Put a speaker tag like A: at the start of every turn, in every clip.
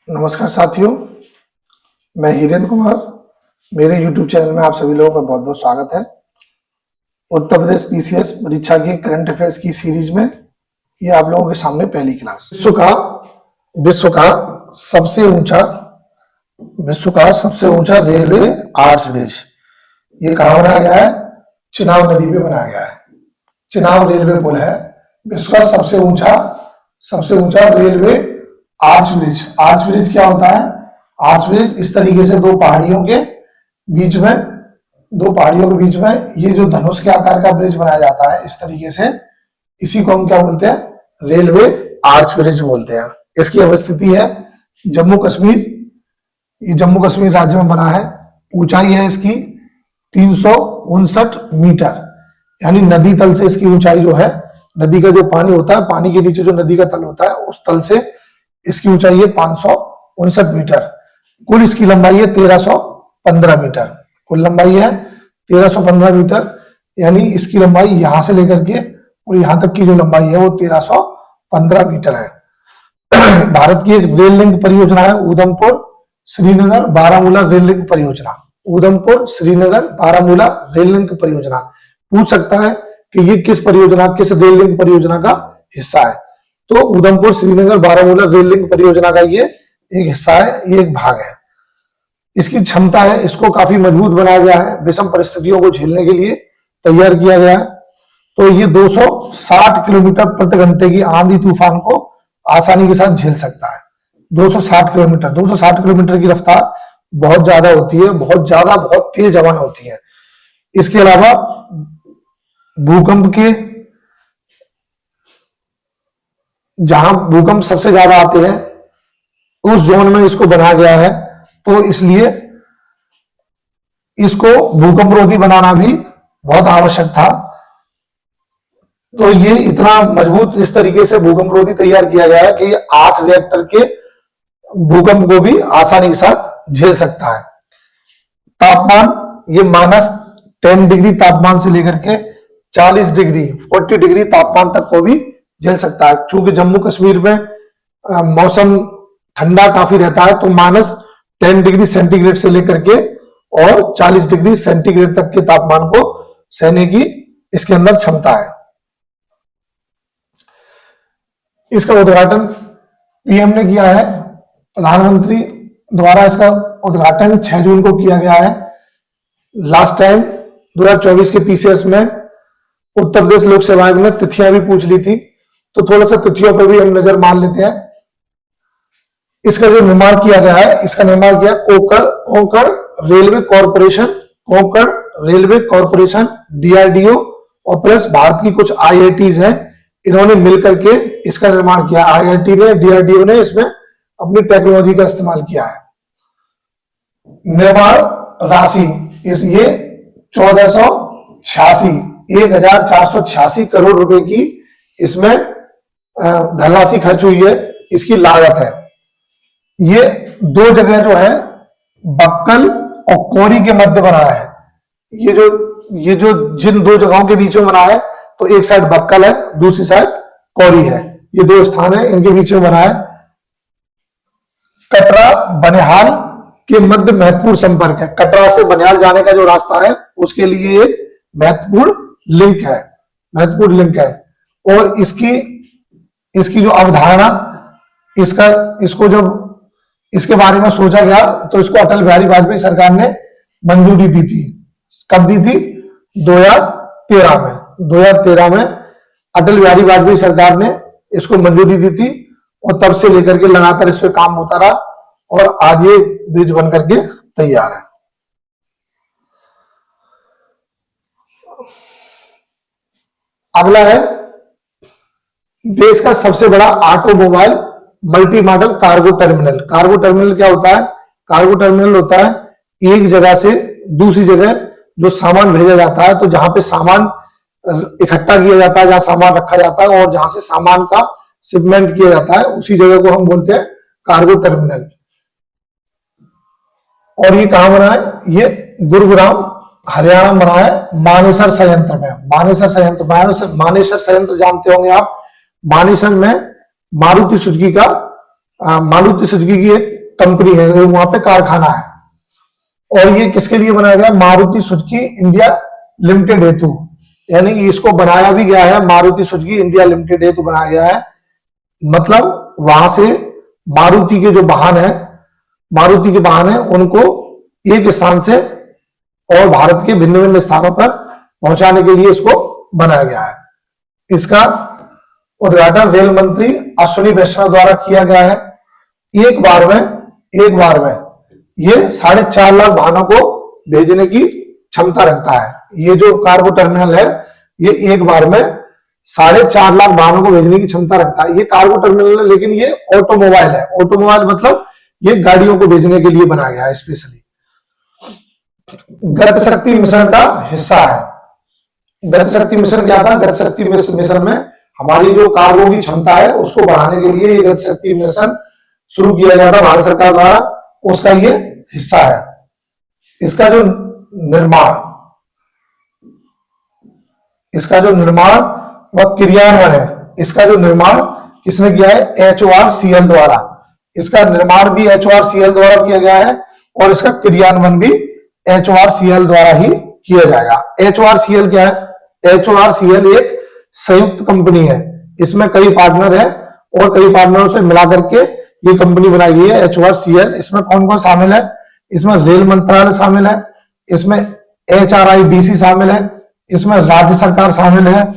A: नमस्कार साथियों, मैं हिरेन कुमार। मेरे YouTube चैनल में आप सभी लोगों का बहुत बहुत स्वागत है। उत्तर प्रदेश पीसीएस परीक्षा की करंट अफेयर्स की सीरीज में ये आप लोगों के सामने पहली क्लास। विश्व का सबसे ऊंचा रेलवे आर्च ब्रिज ये कहाँ बनाया गया है? चिनाब नदी पे बनाया गया है। चिनाब रेलवे पुल है विश्व का सबसे ऊंचा railway arch bridge. Arch bridge क्या होता है? आर्च ब्रिज इस तरीके से दो पहाड़ियों के बीच में ये जो धनुष के आकार का ब्रिज बनाया जाता है इस तरीके से, इसी को हम क्या बोलते हैं? रेलवे आर्च ब्रिज बोलते हैं। इसकी अवस्थिति है जम्मू कश्मीर। ये जम्मू कश्मीर राज्य में बना है। ऊंचाई है इसकी 359 मीटर, यानी नदी तल से इसकी ऊंचाई जो है, नदी का जो पानी होता है, पानी के नीचे जो नदी का तल होता है उस तल से इसकी ऊंचाई है 559 मीटर। कुल इसकी लंबाई है 1315 मीटर। कुल लंबाई है 1315 मीटर, यानी इसकी लंबाई यहां से लेकर के और यहां तक की जो लंबाई है वो 1315 मीटर है। भारत की एक रेल लिंक परियोजना है उधमपुर श्रीनगर बारामूला रेल लिंक परियोजना। उधमपुर श्रीनगर बारामूला रेल लिंक परियोजना। पूछ सकता है कि ये किस रेल लिंक परियोजना का हिस्सा है? तो उधमपुर श्रीनगर बारामूला रेल लिंक परियोजना का ये एक हिस्सा है, ये एक भाग है। इसकी क्षमता है, इसको काफी मजबूत बनाया गया है, विषम परिस्थितियों को झेलने के लिए तैयार किया गया है। तो ये 260 किलोमीटर प्रति घंटे की आंधी तूफान को आसानी के साथ झेल सकता है। 260 किलोमीटर की रफ्तार बहुत ज्यादा होती है, बहुत तेज हवाएं होती है। इसके अलावा जहां भूकंप सबसे ज्यादा आते हैं उस जोन में इसको बनाया गया है, तो इसलिए इसको भूकंप रोधी बनाना भी बहुत आवश्यक था। तो ये इतना मजबूत इस तरीके से भूकंप रोधी तैयार किया गया है कि 8 रिएक्टर के भूकंप को भी आसानी के साथ झेल सकता है। तापमान ये -10 डिग्री तापमान से लेकर के 40 डिग्री तापमान तक को भी झेल सकता है। चूंकि जम्मू कश्मीर में मौसम ठंडा काफी रहता है, तो -10 डिग्री सेंटीग्रेड से लेकर के और 40 डिग्री सेंटीग्रेड तक के तापमान को सहने की इसके अंदर क्षमता है। इसका उद्घाटन पीएम ने किया है, प्रधानमंत्री द्वारा इसका उद्घाटन 6 जून को किया गया है। लास्ट टाइम 2024 के पीसीएस में उत्तर प्रदेश लोक सेवा आयोग ने तिथियां भी पूछ ली थी, तो थोड़ा सा तिथियों पर भी हम नजर मार लेते हैं। इसका जो निर्माण किया गया है, इसका निर्माण किया कोंकण रेलवे कॉरपोरेशन डीआरडीओ और प्लस भारत की कुछ आईआईटीज हैं, इन्होंने मिलकर के इसका निर्माण किया। आईआईटी ने, डीआरडीओ ने इसमें अपनी टेक्नोलॉजी का इस्तेमाल किया है। निर्माण राशि ये 1486 करोड़ रुपए की इसमें धनराशि खर्च हुई है। इसकी लागत है, ये 2 जगह जो है बक्कल और कोरी के मध्य बना है। ये जो जिन 2 जगहों के बीच में बना है, तो एक साइड बक्कल है, दूसरी साइड कोरी है। ये 2 स्थान है, इनके बीच में बना है। कटरा बनिहाल के मध्य महत्वपूर्ण संपर्क है। कटरा से बनिहाल जाने का जो रास्ता है उसके लिए एक महत्वपूर्ण लिंक है। और इसकी जो अवधारणा, इसको जब इसके बारे में सोचा गया तो इसको अटल बिहारी वाजपेयी सरकार ने मंजूरी दी थी। कब दी थी? 2013 में अटल बिहारी वाजपेयी सरकार ने इसको मंजूरी दी थी, और तब से लेकर के लगातार इस पे काम होता रहा और आज ये ब्रिज बनकर के तैयार है। अगला है देश का सबसे बड़ा automobile multi modal cargo terminal. Cargo terminal क्या होता है? कार्गो टर्मिनल होता है एक जगह से दूसरी जगह जो सामान भेजा जाता है, तो जहां पे सामान इकट्ठा किया जाता है, जहां सामान रखा जाता है और जहां से सामान का शिपमेंट किया जाता है, उसी जगह को हम बोलते हैं कार्गो टर्मिनल। और ये कहां बना है? ये गुरुग्राम हरियाणा में बना है, मानेसर संयंत्र में। मानेसर संयंत्र जानते होंगे आप। मानेसर में मारुति सुजुकी की एक कंपनी है, वहां पे कारखाना है। और ये किसके लिए बनाया गया? मारुति सुजुकी इंडिया लिमिटेड हेतु, यानी इसको बनाया भी गया है मारुति सुजुकी इंडिया लिमिटेड हेतु बनाया गया है। मतलब वहां से मारुति के जो वाहन है, मारुति के वाहन है, उनको एक स्थान से और भारत के भिन्न भिन्न स्थानों पर पहुंचाने के लिए इसको बनाया गया है। इसका उद्घाटन रेल मंत्री अश्विनी वैष्णव द्वारा किया गया है। एक बार में ये 4.5 लाख वाहनों को भेजने की क्षमता रखता है। ये जो कार्गो टर्मिनल है, ये एक बार में 4.5 लाख वाहनों को भेजने की क्षमता रखता है। ये कार्गो टर्मिनल है, लेकिन ये ऑटोमोबाइल है। ऑटोमोबाइल मतलब ये गाड़ियों को भेजने के लिए बनाया गया है स्पेशली। गति शक्ति मिशन का हिस्सा है। गति शक्ति मिशन क्या था? गति शक्ति मिशन में हमारी जो कार्गो की क्षमता है उसको बढ़ाने के लिए ये गति शक्ति मिशन शुरू किया गया था भारत सरकार द्वारा, उसका ये हिस्सा है। इसका जो निर्माण व क्रियान्वयन है, इसका जो निर्माण किसने किया है? HORCL द्वारा। इसका निर्माण भी HORCL द्वारा किया गया है और इसका क्रियान्वयन भी HORCL द्वारा ही किया जाएगा। HORCL क्या है? HORCL एक संयुक्त कंपनी है, इसमें कई पार्टनर है और कई पार्टनरों से मिलाकर के ये कंपनी बनाई गई है HORCL। इसमें कौन कौन शामिल है? इसमें रेल मंत्रालय शामिल है, इसमें HRIDC शामिल है, इसमें राज्य सरकार शामिल है,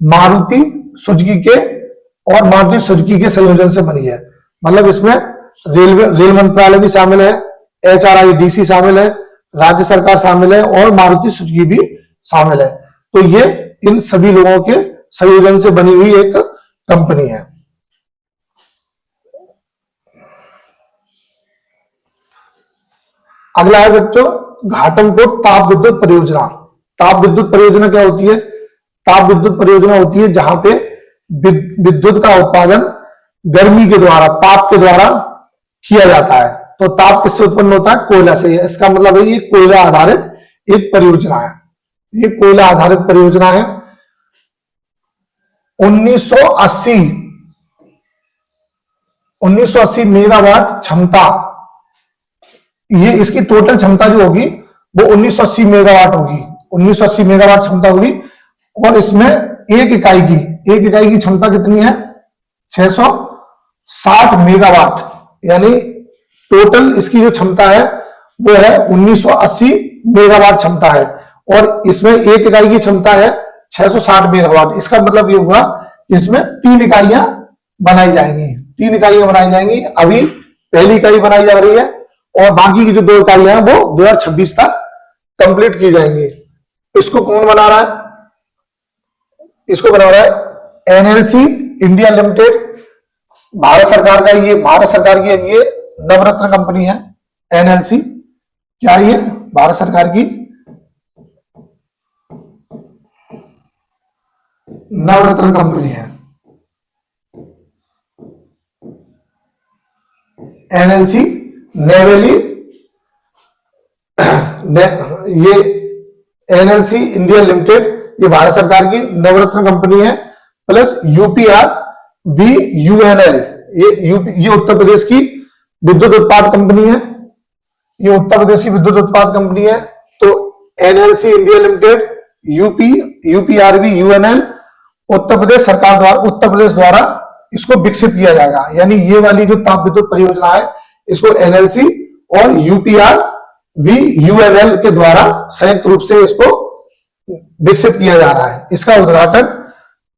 A: मारुति सुजुकी के संयोजन से बनी है। मतलब इसमें रेल मंत्रालय भी शामिल है, HRIDC शामिल है, राज्य सरकार शामिल है और मारुति सुजुकी भी शामिल है। तो ये इन सभी लोगों के संयोजन से बनी हुई एक कंपनी है। अगला है बच्चों घाटमपुर ताप विद्युत परियोजना। ताप विद्युत परियोजना क्या होती है? ताप विद्युत परियोजना होती है जहां पे विद्युत का उत्पादन गर्मी के द्वारा, ताप के द्वारा किया जाता है। तो ताप किससे उत्पन्न होता है? कोयला से। इसका मतलब है ये कोयला आधारित एक परियोजना है। ये कोयला आधारित परियोजना है। 1980 मेगावाट क्षमता, ये इसकी टोटल क्षमता जो होगी वो 1980 मेगावाट होगी। 1980 मेगावाट क्षमता होगी और इसमें एक इकाई की क्षमता कितनी है? 660 मेगावाट। यानी टोटल इसकी जो क्षमता है वो है 1980 मेगावाट क्षमता है और इसमें एक इकाई की क्षमता है 660 मेगावाट। इसका मतलब ये हुआ कि इसमें 3 इकाइयां बनाई जाएंगी। 3 इकाइयां बनाई जाएंगी। अभी पहली इकाई बनाई जा रही है और बाकी की जो 2 इकाइयां हैं वो 2026 तक कंप्लीट की जाएंगी। इसको कौन बना रहा है? इसको बना रहा है NLC इंडिया लिमिटेड। भारत सरकार का ये, भारत सरकार की ये नवरत्न कंपनी है। NLC क्या ये भारत सरकार की नवरत्न कंपनी है। NLC नेवेली, ये NLC इंडिया लिमिटेड ये भारत सरकार की नवरत्न कंपनी है। प्लस UPRVUNL ये उत्तर प्रदेश की विद्युत उत्पाद कंपनी है। ये उत्तर प्रदेश की विद्युत उत्पाद कंपनी है। तो NLC India limited, UPRVUNL Uttar Pradesh सरकार द्वारा, उत्तर प्रदेश द्वारा इसको विकसित किया जाएगा। यानी ये वाली जो ताप विद्युत परियोजना है इसको NLC और UPRVUNL के द्वारा संयुक्त रूप से इसको विकसित किया जा रहा है। इसका उद्घाटन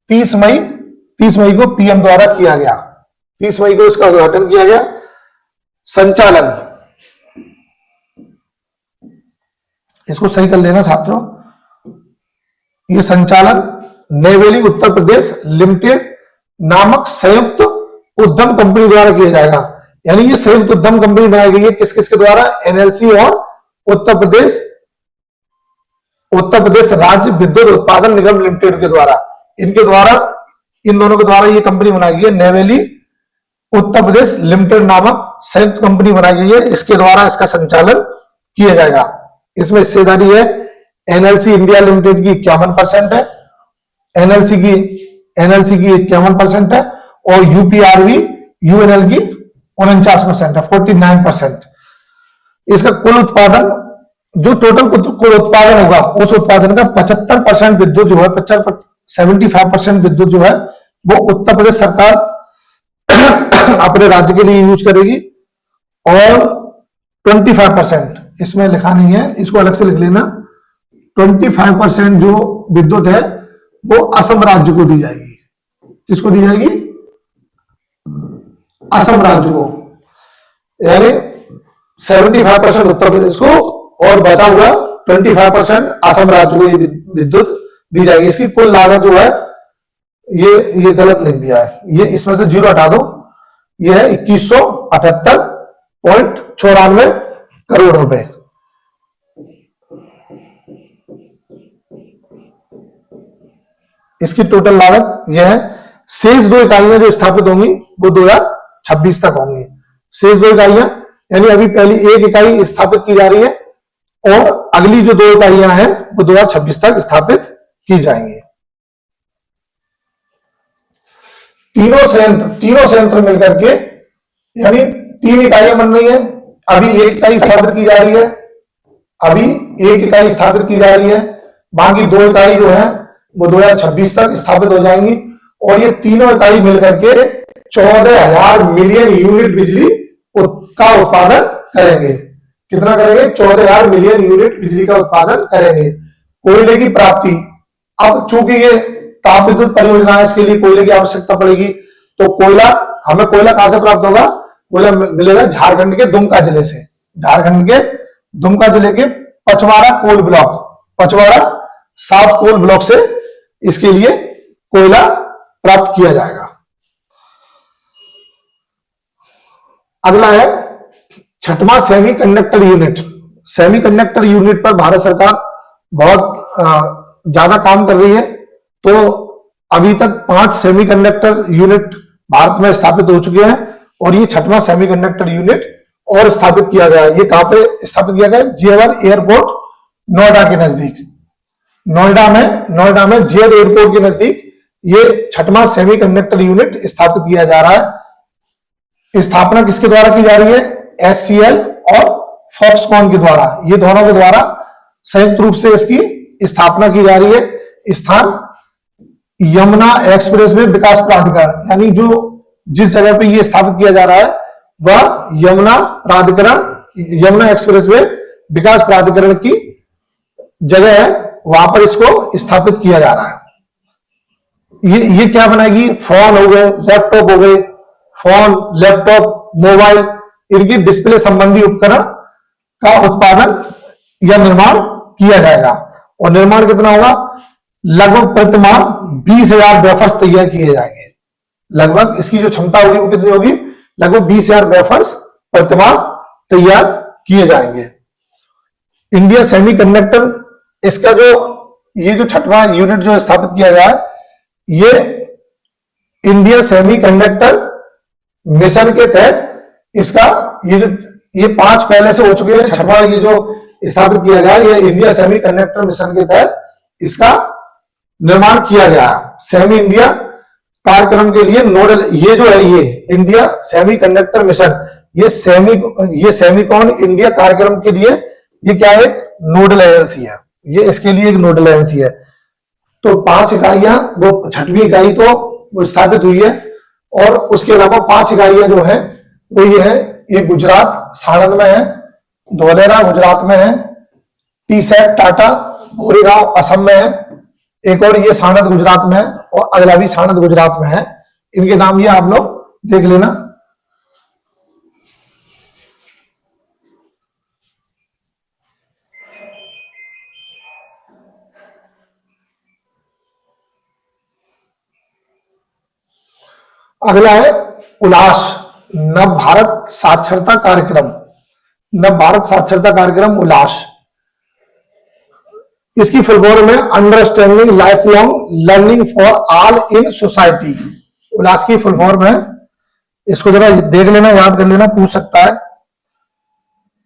A: 30 मई को PM द्वारा किया गया। 30 मई को इसका उद्घाटन किया गया। संचालन, इसको सही कर लेना छात्रों, ये संचालन नेवेली उत्तर प्रदेश लिमिटेड नामक संयुक्त उद्यम कंपनी द्वारा किया जाएगा। यानी ये संयुक्त उद्यम कंपनी बनाई गई है किस किस के द्वारा? NLC और उत्तर प्रदेश राज्य विद्युत उत्पादन निगम लिमिटेड के द्वारा। इनके द्वारा, इन दोनों के द्वारा ये कंपनी बनाई गई है। नेवेली उत्तर प्रदेश लिमिटेड नामक संयुक्त कंपनी बनाई गई है। इसके द्वारा इसका संचालन किया जाएगा। इसमें हिस्सेदारी है NLC इंडिया लिमिटेड की 51% है, NLC की 51% है और UPRVUNL की 49% है, 49%। इसका कुल उत्पादन, जो टोटल कुल उत्पादन होगा, उस उत्पादन का 75% विद्युत जो है, 75% विद्युत जो है वो उत्तर प्रदेश सरकार अपने राज्य के लिए यूज करेगी, और 25%, इसमें लिखा नहीं है, इसको अलग से लिख लेना, 25% जो विद्युत है वो असम राज्य को दी जाएगी। किसको दी जाएगी? असम राज्य को। यानी 75% उत्तर प्रदेश को और बचा हुआ 25% असम राज्य को विद्युत दी जाएगी। इसकी कुल लागत जो है, ये गलत लिख दिया है, ये इसमें से 0 हटा दो, ये है 2178.94 करोड़ रुपए। इसकी टोटल लागत यह है। शेष 2 इकाइयां जो स्थापित होंगी वो 2026 तक होंगी। शेष 2 इकाइयां, यानी अभी पहली 1 इकाई स्थापित की जा रही है, और अगली जो 2 इकाइयां हैं वो 2026 तक स्थापित की जाएंगी। तीनों संयंत्र मिलकर के, यानी 3 इकाइयां बन रही है। अभी 1 इकाई स्थापित की जा रही है, अभी 1 इकाई स्थापित की जा रही है, बाकी 2 इकाई जो है वो 2026 तक स्थापित हो जाएंगी, और ये तीनों इकाई मिलकर के 14,000 मिलियन यूनिट बिजली का उत्पादन करेंगे। कितना करेंगे? 14,000 मिलियन यूनिट बिजली का उत्पादन करेंगे। कोयले की प्राप्ति, अब चूंकि ये ताप विद्युत परियोजना है, इसके लिए कोयले की आवश्यकता पड़ेगी, तो हमें कोयला कहां से प्राप्त होगा? कोयला मिलेगा झारखंड के दुमका जिले से। झारखंड के दुमका जिले के Pachwara coal block, Pachwara south coal block से इसके लिए कोयला प्राप्त किया जाएगा। अगला है 6वां सेमीकंडक्टर यूनिट। सेमीकंडक्टर यूनिट पर भारत सरकार बहुत ज्यादा काम कर रही है। तो अभी तक 5 सेमीकंडक्टर यूनिट भारत में स्थापित हो चुके हैं, और ये 6वां सेमीकंडक्टर यूनिट और स्थापित किया गया है। ये कहां पे स्थापित किया गया? जेवर एयरपोर्ट, नोएडा के नजदीक। नोएडा में जेवर एयरपोर्ट के नजदीक ये 6वां सेमीकंडक्टर यूनिट स्थापित किया जा रहा है। स्थापना किसके द्वारा की जा रही है? HCL और फॉक्सकॉन के द्वारा, ये दोनों के द्वारा संयुक्त रूप से इसकी स्थापना की जा रही है। स्थान यमुना एक्सप्रेसवे विकास प्राधिकरण, यानी जो जिस जगह पे ये स्थापित किया जा रहा है वह यमुना एक्सप्रेसवे विकास प्राधिकरण की जगह है, वहां पर इसको स्थापित किया जा रहा है। ये क्या बनाएगी? फोन हो गए, लैपटॉप हो गए, फोन, लैपटॉप, मोबाइल, इनकी डिस्प्ले संबंधी उपकरण का उत्पादन या निर्माण किया जाएगा। और निर्माण कितना होगा? लगभग प्रतिमाह 20,000 वेफर्स तैयार किए जाएंगे। लगभग इसकी जो क्षमता होगी वो कितनी होगी? लगभग 20,000 वेफर्स प्रतिमाह तैयार किए जाएंगे। इंडिया सेमीकंडक्टर, इसका जो ये जो 6वां यूनिट जो स्थापित किया गया है, ये इंडिया सेमीकंडक्टर मिशन के तहत इसका ये 5 पहले से हो चुके हैं, 6वां ये जो स्थापित किया गया है, ये इंडिया सेमीकंडक्टर मिशन के तहत इसका निर्माण किया गया है। सेमी इंडिया कार्यक्रम के लिए नोडल, ये जो है ये इंडिया सेमीकंडक्टर मिशन, ये सेमीकॉन इंडिया कार्यक्रम के लिए ये क्या है? नोडल एजेंसी है। ये इसके लिए एक नोडल एजेंसी है। तो 5 इकाइयां, वो 6वीं इकाई तो वो स्थापित हुई है, और उसके अलावा 5 इकाइयां जो है वो ये है, एक गुजरात साणंद में है, धोलेरा गुजरात में है, टीसैट टाटा गोरेगांव असम में है, एक और ये साणंद गुजरात में है, और अगला भी साणंद गुजरात में है। इनके नाम ये आप लोग देख लेना। अगला है उल्लास, नव भारत साक्षरता कार्यक्रम। नव भारत साक्षरता कार्यक्रम उल्लास, इसकी फुल फॉर्म है understanding life long learning for all in society. उल्लास की फुल फॉर्म है, इसको जरा देख लेना, याद कर लेना, पूछ सकता है।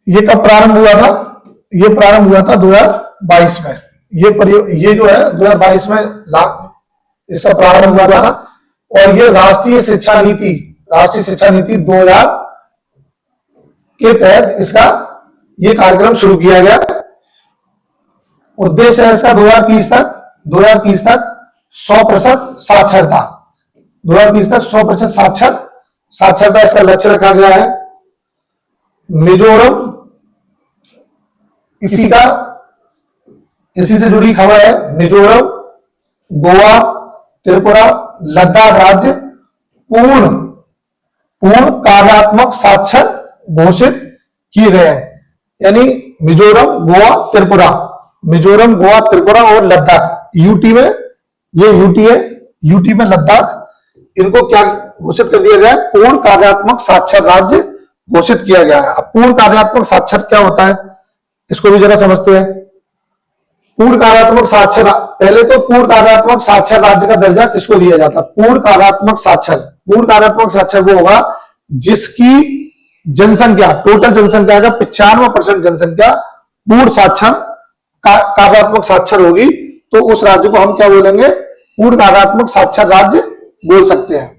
A: ये कब प्रारंभ हुआ था? ये प्रारंभ हुआ था 2022 में। ये जो है 2022 में इसका प्रारंभ हुआ था, और ये राष्ट्रीय शिक्षा नीति 2030 के तहत इसका ये कार्यक्रम शुरू किया गया। उद्देश्य है इसका 2030 तक 100% साक्षरता, 2030 तक 100% साक्षरता इसका लक्ष्य रखा गया है। मिजोरम, इसी से जुड़ी खबर है, मिजोरम, गोवा, त्रिपुरा, लद्दाख राज्य पूर्ण कार्यात्मक साक्षर घोषित किए गए हैं। यानी मिजोरम, गोवा, त्रिपुरा और लद्दाख, यूटी में, ये यूटी है, यूटी में लद्दाख, इनको क्या घोषित कर दिया गया है? पूर्ण कार्यात्मक साक्षर राज्य घोषित किया गया है। अब पूर्ण कार्यात्मक साक्षर क्या होता है, इसको भी जरा समझते हैं। पूर्ण कार्यात्मक साक्षर, पहले तो पूर्ण कार्यात्मक साक्षर राज्य का दर्जा किसको दिया जाता है? पूर्ण कार्यात्मक साक्षर वो होगा जिसकी जनसंख्या, टोटल जनसंख्या का 95% जनसंख्या पूर्ण साक्षर कार्यात्मक साक्षर होगी, तो उस राज्य को हम क्या बोलेंगे? पूर्ण कार्यात्मक साक्षर राज्य बोल सकते हैं।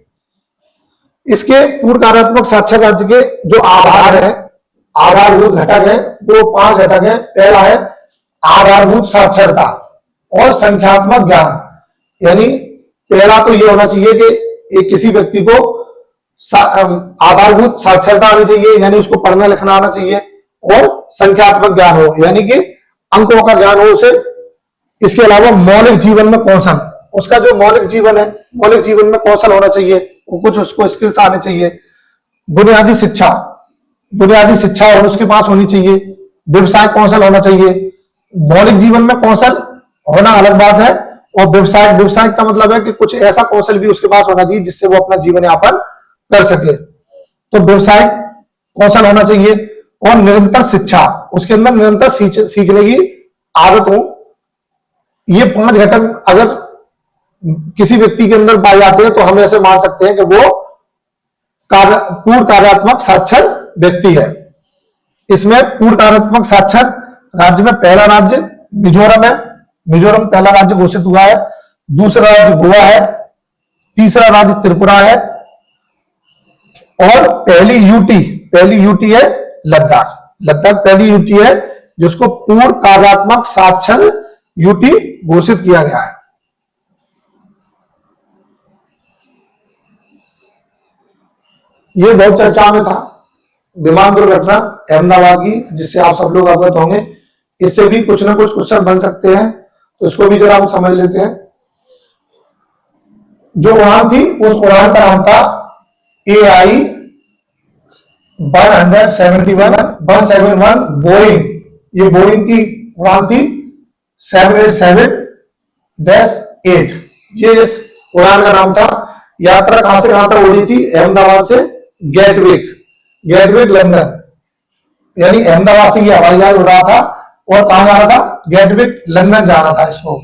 A: इसके पूर्ण कार्यात्मक साक्षर राज्य के जो आधारभूत घटक है वो 5 घटक है। पहला है आधारभूत साक्षरता और संख्यात्मक ज्ञान, यानी पहला तो ये होना चाहिए कि एक किसी व्यक्ति को आधारभूत साक्षरता आनी चाहिए, यानी उसको पढ़ना लिखना आना चाहिए, और संख्यात्मक ज्ञान हो, यानी कि अंकों का ज्ञान हो उसे। इसके अलावा मौलिक जीवन में कौशल, उसका जो मौलिक जीवन है, मौलिक जीवन में कौशल होना चाहिए, कुछ उसको स्किल्स आने चाहिए। बुनियादी शिक्षा और उसके पास होनी चाहिए। व्यवसाय कौशल होना चाहिए। मौलिक जीवन में कौशल होना अलग बात है, और व्यवसाय का मतलब है कि कुछ ऐसा कौशल भी उसके पास होना चाहिए जिससे वो अपना जीवन यापन कर सके। तो व्यवसाय कौशल होना चाहिए, और निरंतर शिक्षा, उसके अंदर निरंतर सीखने की आदत हो। ये 5 घटक अगर किसी व्यक्ति के अंदर पाए जाते हैं तो हम ऐसे मान सकते हैं कि वो पूर्ण कार्यात्मक साक्षर व्यक्ति है। इसमें पूर्ण कार्यात्मक साक्षर राज्य में पहला राज्य मिजोरम है, मिजोरम पहला राज्य घोषित हुआ है। दूसरा राज्य गोवा है, तीसरा राज्य त्रिपुरा है, और पहली यूटी है लद्दाख पहली यूटी है जिसको पूर्ण कार्यात्मक साक्षर यूटी घोषित किया गया है। ये बहुत चर्चा में था, विमान दुर्घटना अहमदाबाद की, जिससे आप सब लोग अवगत होंगे। इससे भी कुछ ना कुछ क्वेश्चन बन सकते हैं, तो इसको भी जरा हम समझ लेते हैं। जो उड़ान थी उस उड़ान का नाम था AI 171 बोइंग। ये बोइंग की उड़ान थी 787-8। ये इस उड़ान का नाम था। यात्रा कहां से कहां तक हो रही थी? अहमदाबाद से गेटविक लंदन, यानी अहमदाबाद से ये हवाई जहाज उड़ रहा था और कहां जा रहा था? गेटविक लंदन जा रहा था इसको।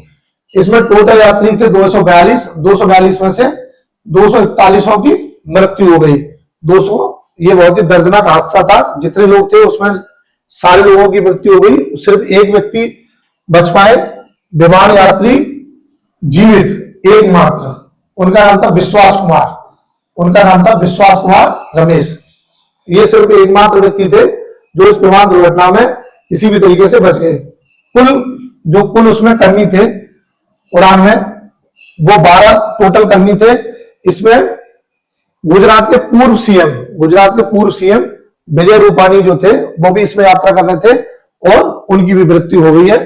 A: इसमें टोटल यात्री थे 242 में से 241 की मृत्यु हो गई। 200, ये बहुत ही दर्दनाक हादसा था। जितने लोग थे उसमें सारे लोगों की मृत्यु हो गई, सिर्फ एक व्यक्ति बच पाए, विमान यात्री जीवित एकमात्र। उनका नाम था विश्वास कुमार रमेश। ये सिर्फ एकमात्र व्यक्ति थे जो इस विमान दुर्घटना में किसी भी तरीके से बच गए। कुल उसमें कर्मी थे उड़ान में, वो 12 टोटल कर्मी थे। इसमें गुजरात के पूर्व सीएम विजय रूपानी जो थे वो भी इसमें यात्रा कर रहे थे, और उनकी भी मृत्यु हो गई है।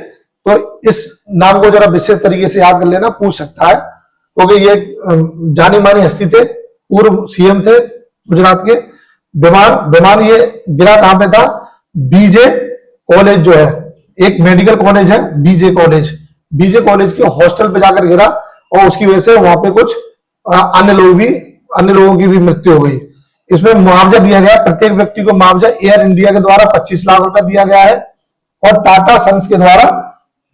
A: तो इस नाम को जरा विशेष तरीके से याद कर लेना, पूछ सकता है, क्योंकि ये जानी मानी हस्ती थे, पूर्व सीएम थे गुजरात के। विमान ये गिरा कहां पे था? बीजे कॉलेज जो है, एक मेडिकल कॉलेज है बीजे कॉलेज के हॉस्टल पे जाकर गिरा, और उसकी वजह से वहां पे कुछ अन्य लोगों की भी मृत्यु हो गई। इसमें मुआवजा दिया गया, प्रत्येक व्यक्ति को मुआवजा एयर इंडिया के द्वारा 25 लाख रुपए दिया गया है, और टाटा सन्स के द्वारा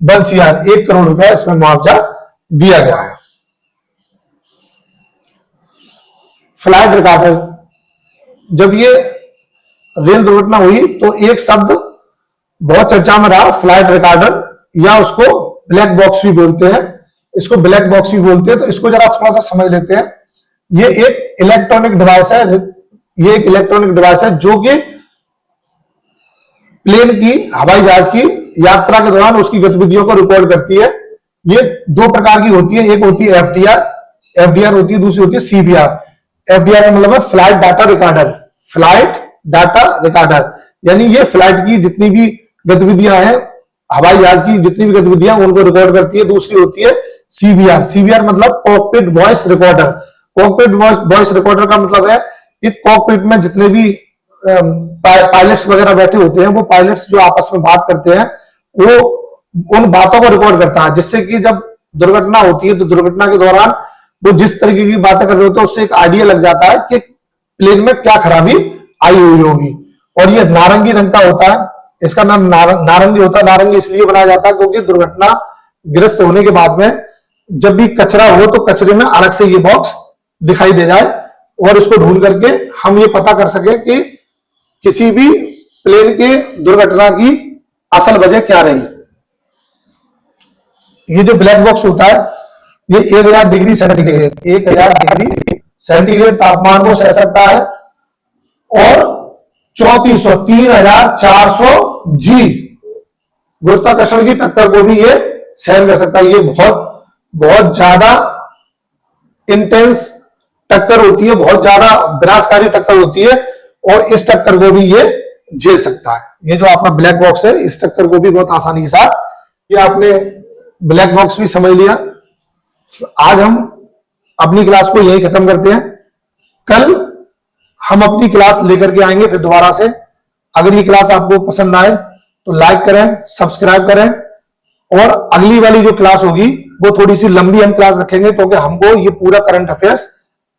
A: 1 करोड़ रुपए इसमें मुआवजा दिया गया है। फ्लाइट रिकॉर्डर, जब ये रेल दुर्घटना हुई तो एक शब्द बहुत चर्चा में रहा, फ्लाइट रिकॉर्डर, या उसको ब्लैक बॉक्स भी बोलते हैं। इसको ब्लैक बॉक्स भी बोलते हैं, तो इसको जरा थोड़ा सा समझ लेते हैं। ये एक इलेक्ट्रॉनिक डिवाइस है, जो कि प्लेन की, हवाई जहाज की यात्रा के दौरान उसकी गतिविधियों को रिकॉर्ड करती है। ये दो प्रकार की होती है, एक होती है एफडीआर होती है, दूसरी होती है सीबीआर। एफडीआर का मतलब है flight data recorder, flight data recorder, यानी ये फ्लाइट की जितनी भी गतिविधियां हैं, हवाई जहाज की जितनी भी गतिविधियां उनको रिकॉर्ड करती है। दूसरी होती है सीबीआर मतलब cockpit voice recorder. Cockpit voice recorder का मतलब है कि कॉकपिट में जितने भी पायलट्स वगैरह बैठे होते हैं, वो पायलट्स जो आपस में बात करते हैं, वो उन बातों को रिकॉर्ड करता है, जिससे कि जब दुर्घटना होती है तो दुर्घटना के दौरान वो जिस तरीके की बातें कर रहे होते हैं उससे एक आइडिया लग जाता है कि प्लेन में क्या खराबी आई हुई होगी। और ये नारंगी रंग का होता है, इसका नाम नारंगी होता है। नारंगी इसलिए बनाया जाता है क्योंकि दुर्घटना ग्रस्त होने के बाद में जब भी कचरा हो तो कचरे में अलग से ये बॉक्स दिखाई दे जाए और उसको ढूंढ करके हम ये पता कर सके कि किसी भी प्लेन के दुर्घटना की असल वजह क्या रही। ये जो ब्लैक बॉक्स होता है ये 1000 डिग्री सेंटीग्रेड 1000 डिग्री सेंटीग्रेड तापमान को सह सकता है और 3400 जी गुरुत्वाकर्षण की टक्कर को भी ये सहन कर सकता है। ये बहुत ज्यादा इंटेंस टक्कर होती है, बहुत ज्यादा विनाशकारी टक्कर होती है और इस टक्कर को भी ये झेल सकता है। ये जो आपका ब्लैक बॉक्स है इस टक्कर को भी बहुत आसानी के साथ, ये आपने ब्लैक बॉक्स भी समझ लिया। आज हम अपनी क्लास को यही खत्म करते हैं। कल हम अपनी क्लास लेकर के आएंगे फिर दोबारा से। अगर ये क्लास आपको पसंद आए तो लाइक करें, सब्सक्राइब करें और अगली वाली जो क्लास होगी वो थोड़ी सी लंबी हम क्लास रखेंगे क्योंकि हमको ये पूरा करंट अफेयर्स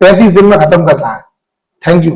A: 35 दिन में खत्म करना है। Thank you.